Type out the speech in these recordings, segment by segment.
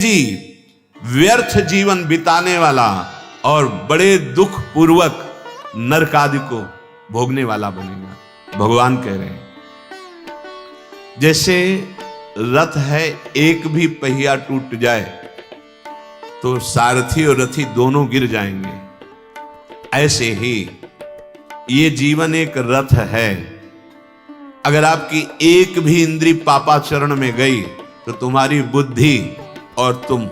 जी व्यर्थ जीवन बिताने वाला और बड़े दुख पूर्वक नरक आदि को भोगने वाला बनेगा। भगवान कह रहे हैं जैसे रथ है, एक भी पहिया टूट जाए तो सारथी और रथी दोनों गिर जाएंगे, ऐसे ही ये जीवन एक रथ है। अगर आपकी एक भी इंद्री पापाचरण में गई तो तुम्हारी बुद्धि और तुम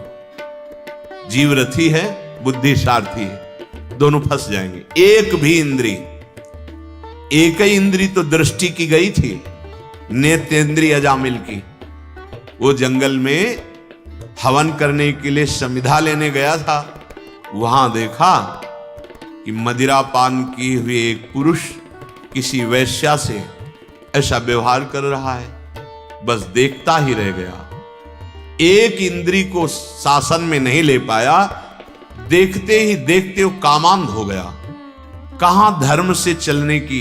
जीवरथी है, बुद्धि सारथी है, दोनों फंस जाएंगे। एक भी इंद्री, एक ही इंद्री तो दृष्टि की गई थी, नेत्रेंद्रिय अजामिल की। वो जंगल में हवन करने के लिए समिधा लेने गया था, वहां देखा कि मदिरा पान किए हुए एक पुरुष किसी वैश्या से ऐसा व्यवहार कर रहा है, बस देखता ही रह गया। एक इंद्री को शासन में नहीं ले पाया, देखते ही देखते वो कामांध हो गया। कहां धर्म से चलने की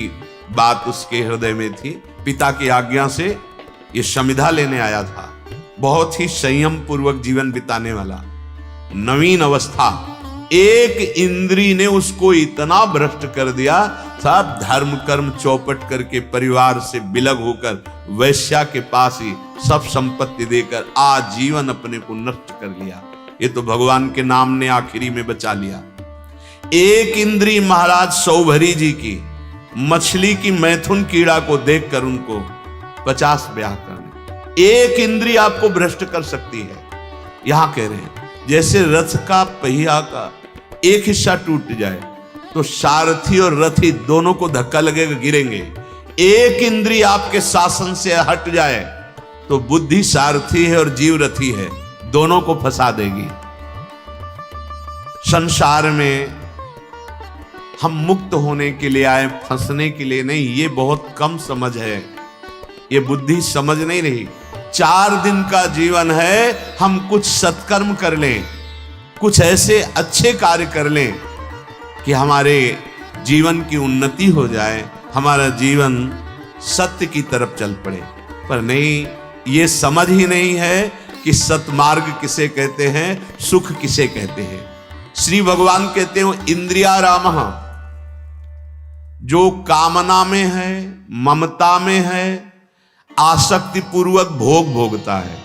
बात उसके हृदय में थी। पिता की आज्ञा से ये समिधा लेने आया था, बहुत ही संयम पूर्वक जीवन बिताने वाला, नवीन अवस्था। एक इंद्री ने उसको इतना भ्रष्ट कर दिया, सब धर्म कर्म चौपट करके परिवार से बिलग होकर वैश्या के पास ही सब संपत्ति देकर आजीवन अपने को नष्ट कर लिया। ये तो भगवान के नाम ने आखिरी में बचा लिया। एक इंद्री महाराज सौभरी जी की मछली की मैथुन कीड़ा को देखकर उनको 50 ब्याह करने, एक इंद्री आपको भ्रष्ट कर सकती है। यहां कह रहे हैं जैसे रथ का पहिया का एक हिस्सा टूट जाए तो सारथी और रथी दोनों को धक्का लगेगा, गिरेंगे। एक इंद्री आपके शासन से हट जाए तो बुद्धि सारथी है और जीव रथी है, दोनों को फंसा देगी। संसार में हम मुक्त होने के लिए आए, फंसने के लिए नहीं। ये बहुत कम समझ है, ये बुद्धि समझ नहीं रही। 4 दिन का जीवन है, हम कुछ सत्कर्म कर लें, कुछ ऐसे अच्छे कार्य कर लें कि हमारे जीवन की उन्नति हो जाए, हमारा जीवन सत्य की तरफ चल पड़े। पर नहीं, ये समझ ही नहीं है कि सतमार्ग किसे कहते हैं, सुख किसे कहते हैं। श्री भगवान कहते हैं इंद्रियारामः, जो कामना में है, ममता में है, आसक्ति पूर्वक भोग भोगता है,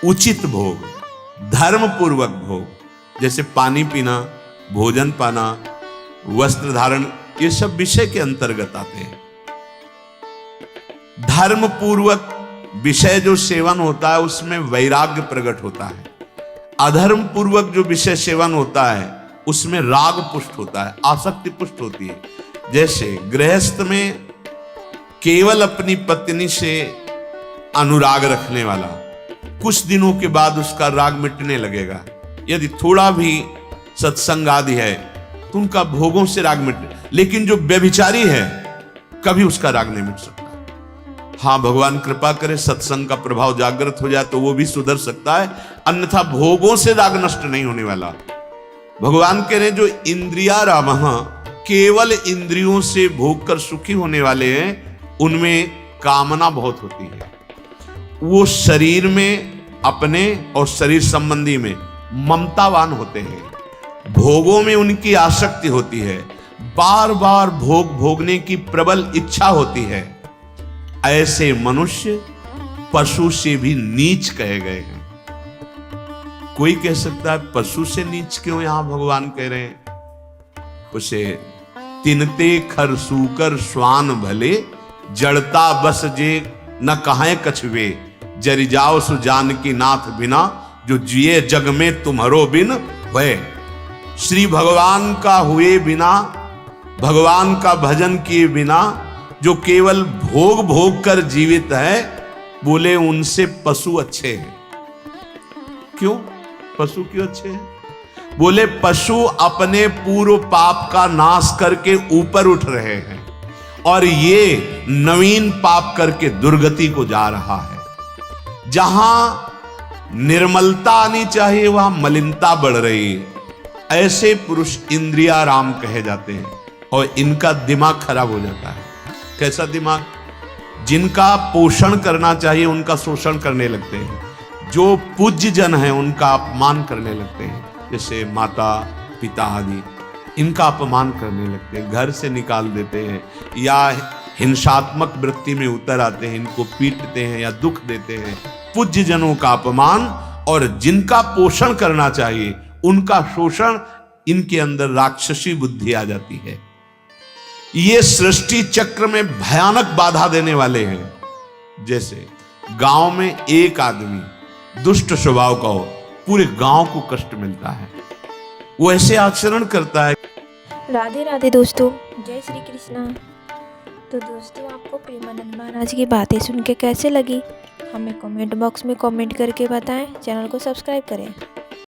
उचित भोग, धर्म पूर्वक भोग, जैसे पानी पीना, भोजन पाना, वस्त्र धारण, ये सब विषय के अंतर्गत आते हैं। धर्म पूर्वक विषय जो सेवन होता है उसमें वैराग्य प्रकट होता है। अधर्म पूर्वक जो विषय सेवन होता है उसमें राग पुष्ट होता है, आसक्ति पुष्ट होती है। जैसे गृहस्थ में केवल अपनी पत्नी से अनुराग रखने वाला, कुछ दिनों के बाद उसका राग मिटने लगेगा। यदि थोड़ा भी सत्संग आदि है तो उनका भोगों से राग मिट, लेकिन जो व्यभिचारी है कभी उसका राग नहीं मिट सकता। हाँ, भगवान कृपा करे सत्संग का प्रभाव जागृत हो जाए तो वो भी सुधर सकता है, अन्यथा भोगों से राग नष्ट नहीं होने वाला। भगवान कह रहे जो इंद्रियारामः, केवल इंद्रियों से भोग कर सुखी होने वाले हैं, उनमें कामना बहुत होती है। वो शरीर में अपने और शरीर संबंधी में ममतावान होते हैं, भोगों में उनकी आसक्ति होती है, बार बार भोग भोगने की प्रबल इच्छा होती है। ऐसे मनुष्य पशु से भी नीच कहे गए हैं। कोई कह सकता है पशु से नीच क्यों यहां भगवान कह रहे हैं उसे? तिनते खर सूकर श्वान भले, जड़ता बस जे न कहां कछवे, जरि जाओ सुजान की नाथ बिना, जो जिए जग में तुम्हारो बिन भय। श्री भगवान का हुए बिना, भगवान का भजन किए बिना जो केवल भोग भोग कर जीवित है, बोले उनसे पशु अच्छे हैं। क्यों पशु क्यों अच्छे हैं? बोले पशु अपने पूर्व पाप का नाश करके ऊपर उठ रहे हैं और ये नवीन पाप करके दुर्गति को जा रहा है। जहां निर्मलता आनी चाहिए वहां मलिनता बढ़ रही है। ऐसे पुरुष इंद्रियाराम कहे जाते हैं और इनका दिमाग खराब हो जाता है। कैसा दिमाग? जिनका पोषण करना चाहिए उनका शोषण करने लगते हैं, जो पूज्य जन है उनका अपमान करने लगते हैं, जैसे माता पिता आदि, इनका अपमान करने लगते हैं, घर से निकाल देते हैं या हिंसात्मक वृत्ति में उतर आते हैं, इनको पीटते हैं या दुख देते हैं। पूज्य जनों का अपमान और जिनका पोषण करना चाहिए उनका शोषण, इनके अंदर राक्षसी बुद्धि आ जाती है। ये सृष्टि चक्र में भयानक बाधा देने वाले हैं। जैसे गांव में एक आदमी दुष्ट स्वभाव का हो, पूरे गांव को कष्ट मिलता है, वो ऐसे आचरण करता है। राधे राधे दोस्तों, जय श्री कृष्णा। तो दोस्तों, आपको प्रेमानंद महाराज की बातें सुन के कैसे लगी, हमें कमेंट बॉक्स में कमेंट करके बताएं। चैनल को सब्सक्राइब करें।